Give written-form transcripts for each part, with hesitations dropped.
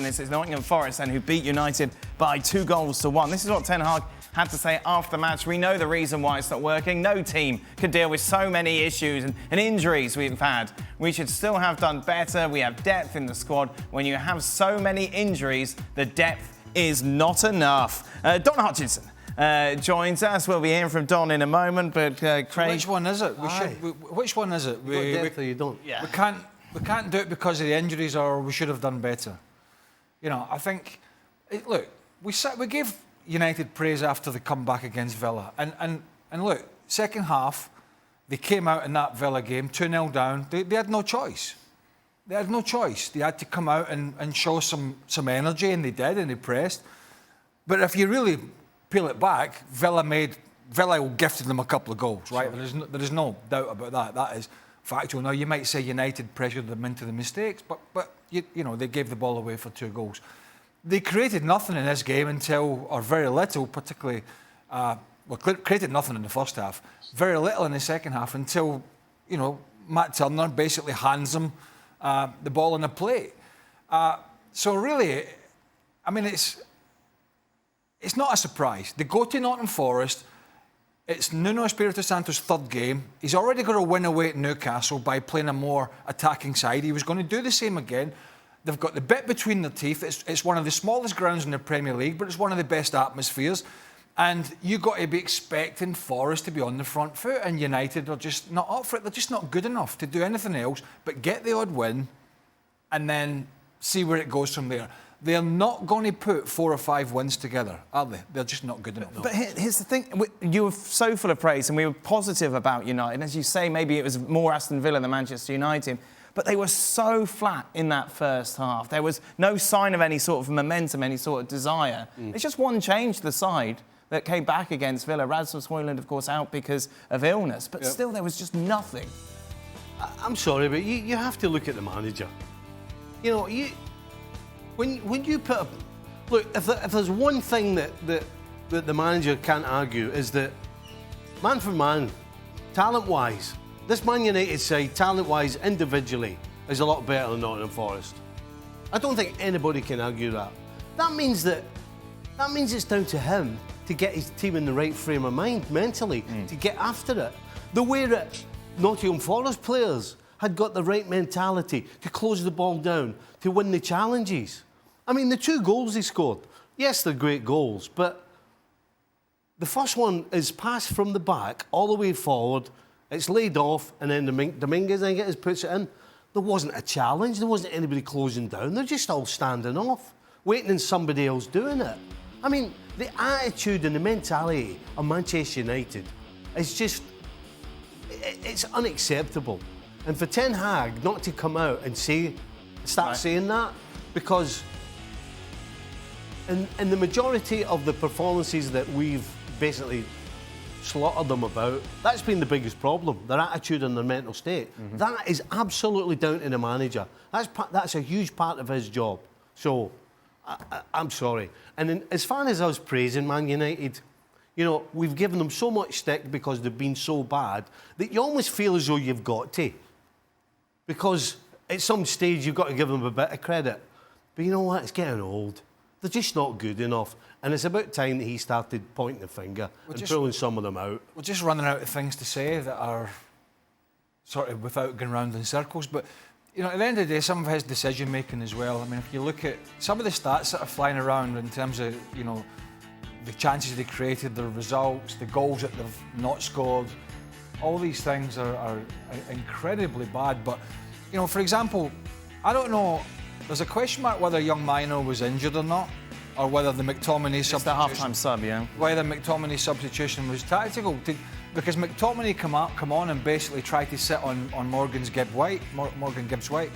and it's Nottingham Forest and who beat United by 2-1. This is what Ten Hag had to say after the match. We know the reason why it's not working. No team could deal with so many issues and injuries we've had. We should still have done better. We have depth in the squad. When you have so many injuries, the depth is not enough. Don Hutchison joins us. We'll be hearing from Don in a moment, but Craig... So which one is it? Which one is it? You don't. Yeah. We can't do it because of the injuries, or we should have done better. You know, I think... Look, we gave United praise after the comeback against Villa. And look, second half, they came out in that Villa game, 2-0 down. They had no choice. They had no choice. They had to come out and show some energy, and they did, and they pressed. But if you really peel it back, Villa gifted them a couple of goals, right? Sure. There is no doubt about that. That is factual. Now, you might say United pressured them into the mistakes, but you know, they gave the ball away for 2 goals. They created nothing in this game until, or very little, particularly, created nothing in the first half, very little in the second half until, you know, Matt Turner basically hands them the ball on the plate. So really, I mean, it's not a surprise. They go to Nottingham Forest. It's Nuno Espirito Santo's 3rd game. He's already got to win away at Newcastle by playing a more attacking side. He was going to do the same again. They've got the bit between their teeth. It's one of the smallest grounds in the Premier League, but it's one of the best atmospheres. And you've got to be expecting Forest to be on the front foot, and United are just not up for it. They're just not good enough to do anything else but get the odd win and then see where it goes from there. They're not going to put 4 or 5 wins together, are they? They're just not good enough. But here's the thing. You were so full of praise and we were positive about United. As you say, maybe it was more Aston Villa than Manchester United. But they were so flat in that first half. There was no sign of any sort of momentum, any sort of desire. It's just one change to the side that came back against Villa. Rasmus Højlund, of course, out because of illness. But still, there was just nothing. I'm sorry, but you have to look at the manager. You know, when you put a... Look, if there's one thing that the manager can't argue is that, man for man, talent-wise, this Man United side, talent-wise, individually, is a lot better than Nottingham Forest. I don't think anybody can argue that. That means it's down to him to get his team in the right frame of mind, mentally, to get after it. The way that Nottingham Forest players had got the right mentality to close the ball down, to win the challenges. I mean, the 2 goals they scored, yes, they're great goals, but the first one is passed from the back all the way forward. It's laid off, and then Dominguez, I guess, puts it in. There wasn't a challenge. There wasn't anybody closing down. They're just all standing off, waiting on somebody else doing it. I mean, the attitude and the mentality of Manchester United is just... It's unacceptable. And for Ten Hag not to come out and start saying that, because in the majority of the performances that we've basically slaughtered them about, that's been the biggest problem, their attitude and their mental state. That is absolutely down to the manager. That's a huge part of his job. So, I'm sorry. And as far as us praising Man United, you know, we've given them so much stick because they've been so bad that you almost feel as though you've got to. Because at some stage you've got to give them a bit of credit. But you know what? It's getting old. They're just not good enough. And it's about time that he started pointing the finger and pulling some of them out. We're just running out of things to say that are sort of without going round in circles. But, you know, at the end of the day, some of his decision-making as well. I mean, if you look at some of the stats that are flying around in terms of, you know, the chances they created, the results, the goals that they've not scored, all these things are incredibly bad. But, you know, for example, I don't know, there's a question mark whether young Mino was injured or not, or whether the McTominay substitution... It's the half-time sub, yeah. Whether McTominay's substitution was tactical. Because McTominay come on and basically tried to sit on Morgan Gibbs-White.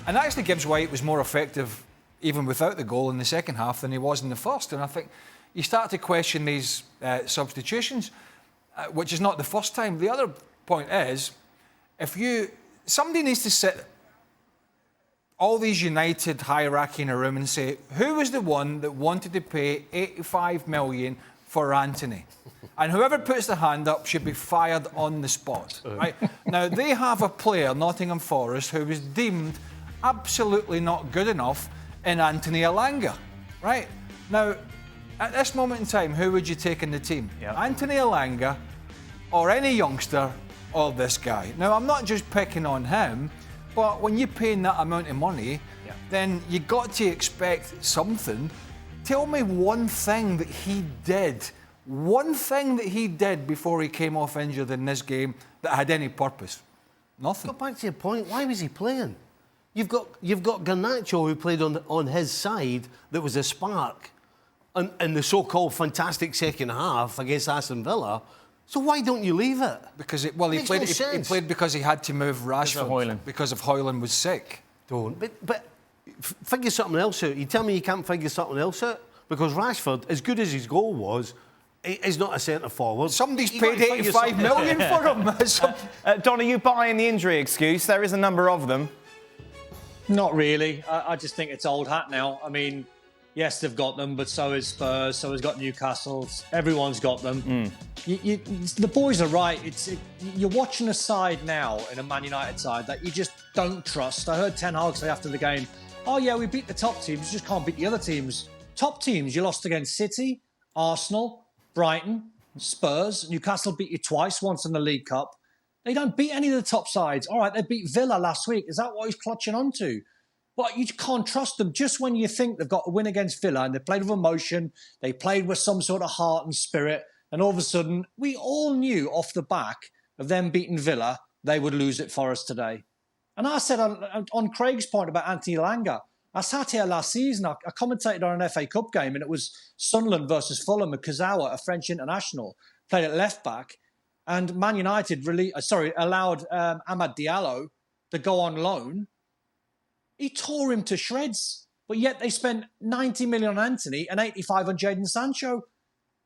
And actually Gibbs-White was more effective even without the goal in the second half than he was in the first. And I think you start to question these substitutions, which is not the first time. The other point is, somebody needs to sit all these United hierarchy in a room and say, who was the one that wanted to pay 85 million for Anthony? And whoever puts the hand up should be fired on the spot. Right? Now, they have a player, Nottingham Forest, who was deemed absolutely not good enough in Anthony Elanga, right? Now, at this moment in time, who would you take in the team? Yep. Anthony Elanga or any youngster or this guy? Now, I'm not just picking on him, but when you're paying that amount of money, then you got to expect something. Tell me one thing that he did before he came off injured in this game that had any purpose. Nothing. Go back to your point. Why was he playing? You've got Garnacho who played on his side. That was a spark, in the so-called fantastic second half against Aston Villa. So why don't you leave it? Because he played because he had to move Rashford because of Højlund was sick. Don't. But figure something else out. You tell me you can't figure something else out? Because Rashford, as good as his goal was, is not a centre forward. Somebody's paid 85 million for him. Don, are you buying the injury excuse? There is a number of them. Not really. I just think it's old hat now. I mean, yes, they've got them, but so is Spurs, so has got Newcastle. Everyone's got them. The boys are right. You're watching a side now, in a Man United side, that you just don't trust. I heard Ten Hag say after the game, oh yeah, we beat the top teams, you just can't beat the other teams. Top teams, you lost against City, Arsenal, Brighton, Spurs. Newcastle beat you twice, once in the League Cup. They don't beat any of the top sides. All right, they beat Villa last week. Is that what he's clutching onto? But you can't trust them. Just when you think they've got a win against Villa and they played with emotion, they played with some sort of heart and spirit, and all of a sudden, we all knew off the back of them beating Villa, they would lose at Forest today. And I said on Craig's point about Anthony Elanga, I sat here last season, I commentated on an FA Cup game, and it was Sunderland versus Fulham, and Kazawa, a French international, played at left back, and Man United allowed Amad Diallo to go on loan. He tore him to shreds, but yet they spent 90 million on Anthony and 85 on Jadon Sancho.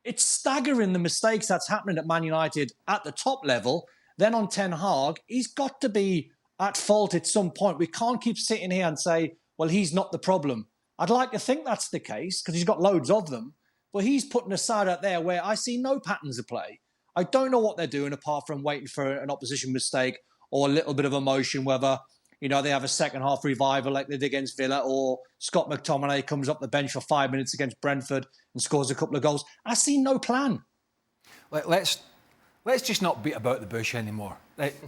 It's staggering the mistakes that's happening at Man United at the top level. Then on Ten Hag, he's got to be at fault at some point. We can't keep sitting here and say, well, he's not the problem. I'd like to think that's the case because he's got loads of them, but he's putting a side out there where I see no patterns of play. I don't know what they're doing apart from waiting for an opposition mistake or a little bit of emotion, whether, you know, they have a second half revival like they did against Villa, or Scott McTominay comes up the bench for 5 minutes against Brentford and scores a couple of goals. I see no plan. Let's just not beat about the bush anymore.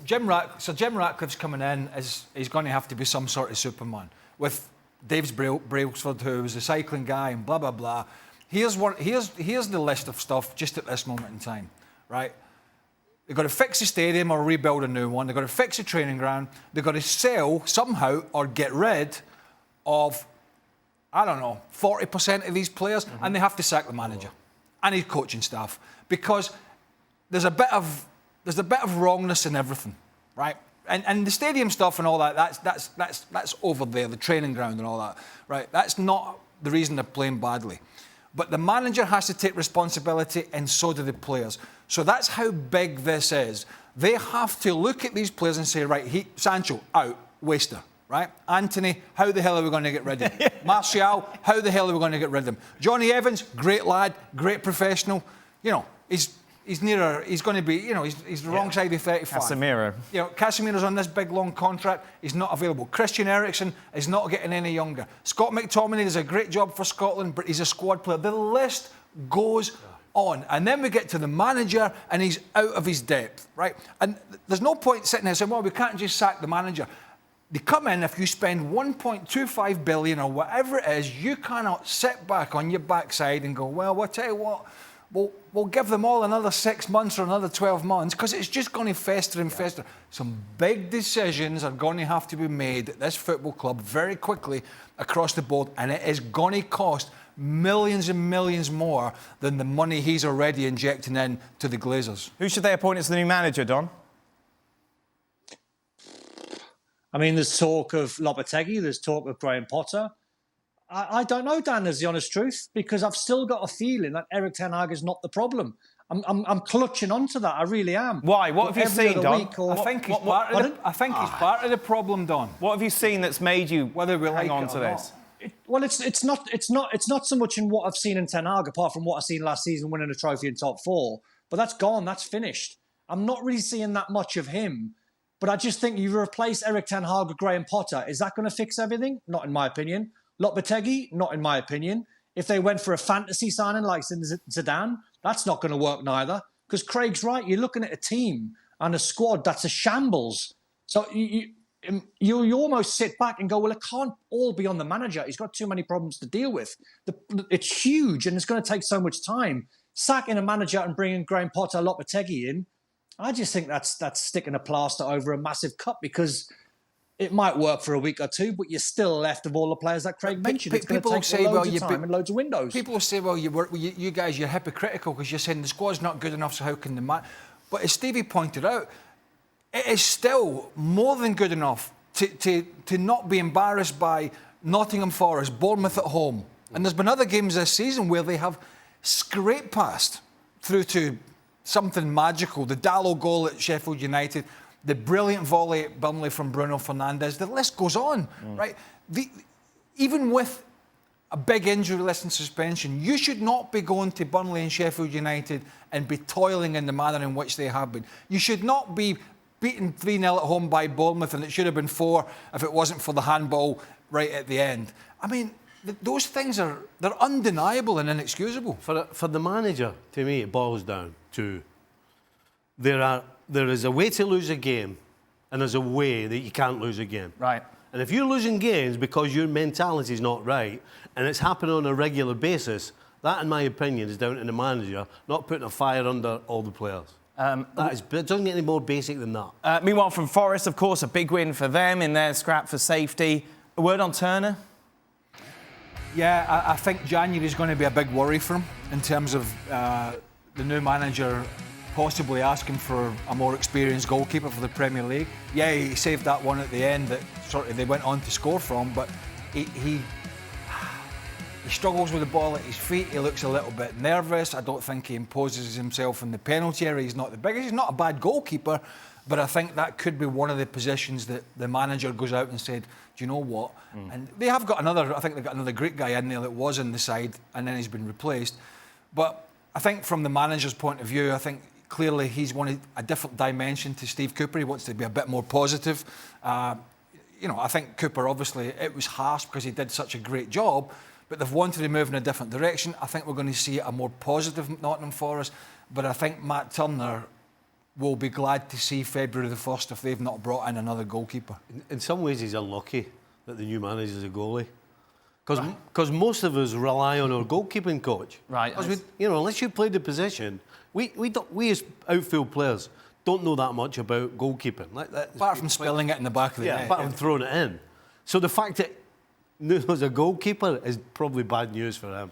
Jim Ratcliffe's coming in as he's going to have to be some sort of Superman with Daves Brailsford, who was a cycling guy and blah blah blah. Here's the list of stuff just at this moment in time, right? They've got to fix the stadium or rebuild a new one. They've got to fix the training ground. They've got to sell somehow or get rid of, I don't know, 40% of these players, and they have to sack the manager and his coaching staff because there's a bit of wrongness in everything, right? And the stadium stuff and all that, that's over there, the training ground and all that, right? That's not the reason they're playing badly. But the manager has to take responsibility, and so do the players. So that's how big this is. They have to look at these players and say, right, Sancho, out, waster, right? Anthony, how the hell are we going to get rid of him? Martial, how the hell are we going to get rid of him? Johnny Evans, great lad, great professional. You know, he's going to be, you know, he's the wrong side of 35. Casemiro. You know, Casemiro's on this big, long contract. He's not available. Christian Eriksen is not getting any younger. Scott McTominay does a great job for Scotland, but he's a squad player. The list goes on. And then we get to the manager, and he's out of his depth, right? And there's no point sitting there saying, well, we can't just sack the manager. They come in, if you spend 1.25 billion or whatever it is, you cannot sit back on your backside and go, well, I'll tell you what, we'll give them all another 6 months or another 12 months because it's just going to fester and fester. Some big decisions are going to have to be made at this football club very quickly across the board, and it is going to cost millions and millions more than the money he's already injecting in to the Glazers. Who should they appoint as the new manager, Don? I mean, there's talk of Lopetegui, there's talk of Graham Potter. I don't know, Dan, is the honest truth, because I've still got a feeling that Erik ten Hag is not the problem. I'm clutching onto that. I really am. Why? What have you seen, Don? I think he's part of the problem, Don. What have you seen that's made you hang on to this? It's not so much in what I've seen in Ten Hag, apart from what I've seen last season winning a trophy in top four. But that's gone. That's finished. I'm not really seeing that much of him. But I just think you replace Erik ten Hag with Graham Potter. Is that going to fix everything? Not in my opinion. Lopetegui, not in my opinion. If they went for a fantasy signing like Zidane, that's not going to work neither. Because Craig's right, you're looking at a team and a squad that's a shambles. So you almost sit back and go, well, it can't all be on the manager. He's got too many problems to deal with. It's huge and it's going to take so much time. Sacking a manager and bringing Graham Potter, Lopetegui in, I just think that's sticking a plaster over a massive cut, because it might work for a week or two, but you're still left of all the players that Craig mentioned. It's going to take loads of time and loads of windows. People will say, well, you guys, you're hypocritical because you're saying the squad's not good enough, so how can the man... But as Stevie pointed out, it is still more than good enough to not be embarrassed by Nottingham Forest, Bournemouth at home. And there's been other games this season where they have scraped past through to something magical. The Dallo goal at Sheffield United, the brilliant volley at Burnley from Bruno Fernandes. The list goes on, right? Even with a big injury list and suspension, you should not be going to Burnley and Sheffield United and be toiling in the manner in which they have been. You should not be beaten 3-0 at home by Bournemouth, and it should have been 4 if it wasn't for the handball right at the end. I mean, those things they're undeniable and inexcusable. For the manager, to me, it boils down to there is a way to lose a game, and there's a way that you can't lose a game. Right. And if you're losing games because your mentality is not right, and it's happening on a regular basis, that, in my opinion, is down to the manager not putting a fire under all the players. It doesn't get any more basic than that. Meanwhile, from Forest, of course, a big win for them in their scrap for safety. A word on Turner? Yeah, I think January is going to be a big worry for him in terms of the new manager possibly asking for a more experienced goalkeeper for the Premier League. Yeah, he saved that one at the end that sort of they went on to score from, but he struggles with the ball at his feet. He looks a little bit nervous. I don't think he imposes himself in the penalty area. He's not the biggest. He's not a bad goalkeeper, but I think that could be one of the positions that the manager goes out and said, do you know what? And they have got I think they've got another Greek guy in there that was in the side and then he's been replaced. But I think from the manager's point of view, I think clearly he's wanted a different dimension to Steve Cooper. He wants to be a bit more positive. I think Cooper, obviously, it was harsh because he did such a great job, but they've wanted to move in a different direction. I think we're going to see a more positive Nottingham Forest, but I think Matt Turner will be glad to see February the 1st if they've not brought in another goalkeeper. In some ways, he's unlucky that the new manager's a goalie. Because most of us rely on our goalkeeping coach. Right. Unless you play the position, we as outfield players don't know that much about goalkeeping. Apart from spilling it in the back of the net. Apart from throwing it in. So the fact that Nuno's a goalkeeper is probably bad news for him.